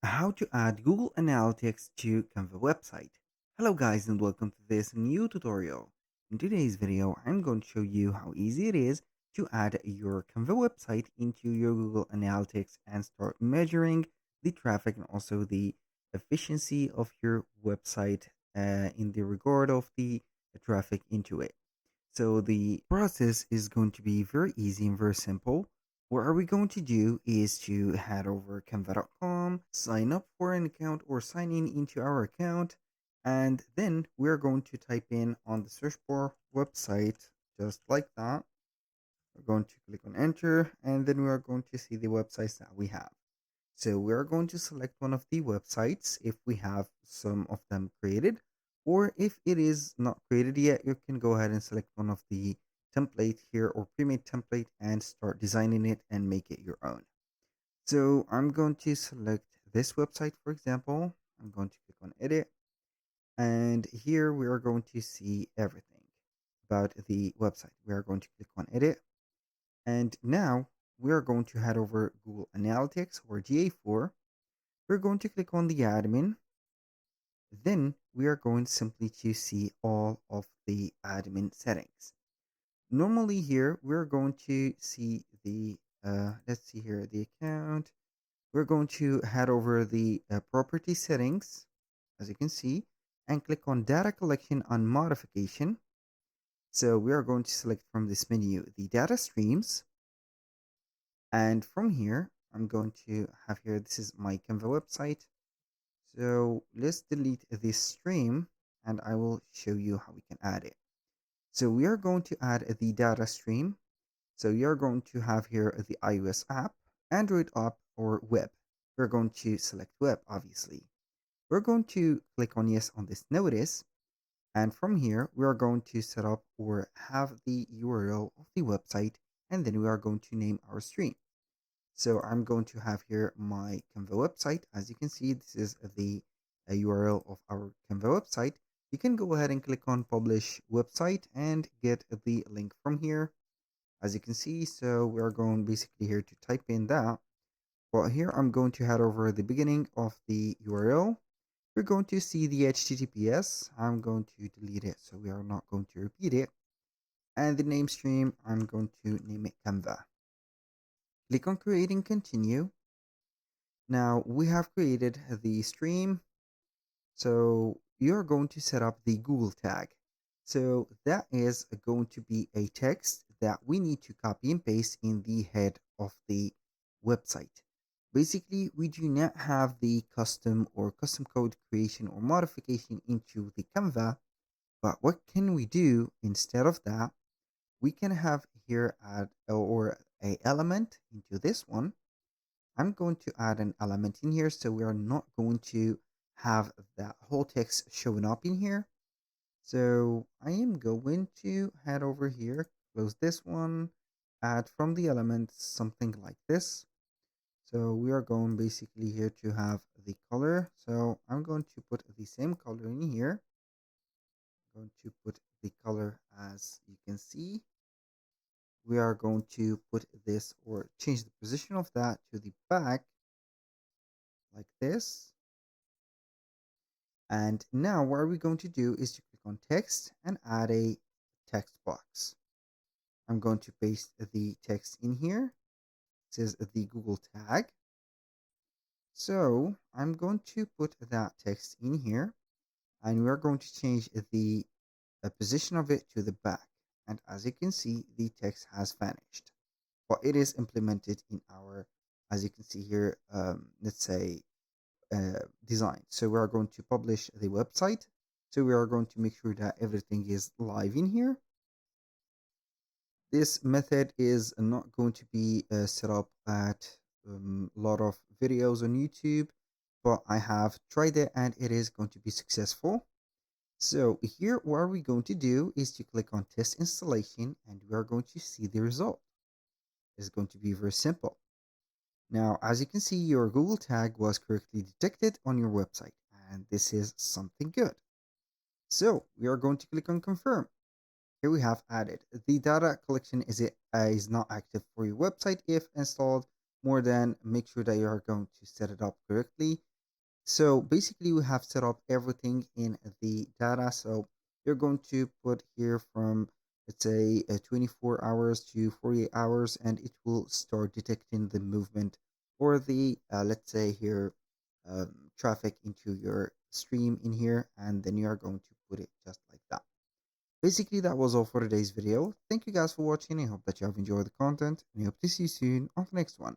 How to add Google Analytics to Canva website. Hello guys and welcome to this new tutorial. In today's video, I'm going to show you how easy it is to add your Canva website into your Google Analytics and start measuring the traffic and also the efficiency of your website in the regard of the traffic into it. So the process is going to be very easy and very simple. What are we going to do is to head over canva.com, sign up for an account or sign in into our account, and then we're going to type in on the search bar website just like that. We're going to click on enter and then we are going to see the websites that we have. So we're going to select one of the websites if we have some of them created, or if it is not created yet, you can go ahead and select one of the template here or pre-made template and start designing it and make it your own. So I'm going to select this website, for example. I'm going to click on edit and here we are going to see everything about the website. We are going to click on edit and now we are going to head over Google Analytics or GA4. We're going to click on the admin. Then we are going simply to see all of the admin settings. Normally here, we're going to see the, let's see here, the account. We're going to head over the property settings, as you can see, and click on data collection and modification. So we are going to select from this menu, the data streams. And from here, I'm going to have here, this is my Canva website. So let's delete this stream and I will show you how we can add it. So we are going to add the data stream. So you're going to have here the iOS app, Android app, or web. We're going to select web, obviously. We're going to click on yes on this notice. And from here, we are going to set up or have the URL of the website. And then we are going to name our stream. So I'm going to have here my Canva website. As you can see, this is the URL of our Canva website. You can go ahead and click on publish website and get the link from here. As you can see, so we're going basically here to type in that. But here I'm going to head over the beginning of the URL. We're going to see the HTTPS. I'm going to delete it so we are not going to repeat it. And the name stream, I'm going to name it Canva. Click on create and continue. Now we have created the stream. So you're going to set up the Google tag. So that is going to be a text that we need to copy and paste in the head of the website. Basically, we do not have the custom or custom code creation or modification into the Canva, but what can we do instead of that? We can have here add or a element into this one. I'm going to add an element in here so we are not going to have that whole text showing up in here. So I am going to head over here, close this one, add from the element something like this. So we are going basically here to have the color. So I'm going to put the same color in here. I'm going to put the color as you can see. We are going to put this or change the position of that to the back like this. And now what are we going to do is to click on text and add a text box. I'm going to paste the text in here. It says the Google tag. So I'm going to put that text in here and we are going to change the position of it to the back. And as you can see, the text has vanished, but it is implemented in our, as you can see here, let's say design. So we are going to publish the website. So we are going to make sure that everything is live in here. This method is not going to be set up at a lot of videos on YouTube, but I have tried it and it is going to be successful. So here what are we going to do is to click on test installation and we are going to see the result. It's going to be very simple. Now, as you can see, your Google tag was correctly detected on your website, and this is something good. So we are going to click on confirm. Here we have added the data collection is not active for your website if installed more than make sure that you are going to set it up correctly. So basically, we have set up everything in the data. So you're going to put here from, let's say, 24 hours to 48 hours, and it will start detecting the movement or the, let's say here, traffic into your stream in here, and then you are going to put it just like that. Basically, that was all for today's video. Thank you guys for watching. I hope that you have enjoyed the content, and I hope to see you soon on the next one.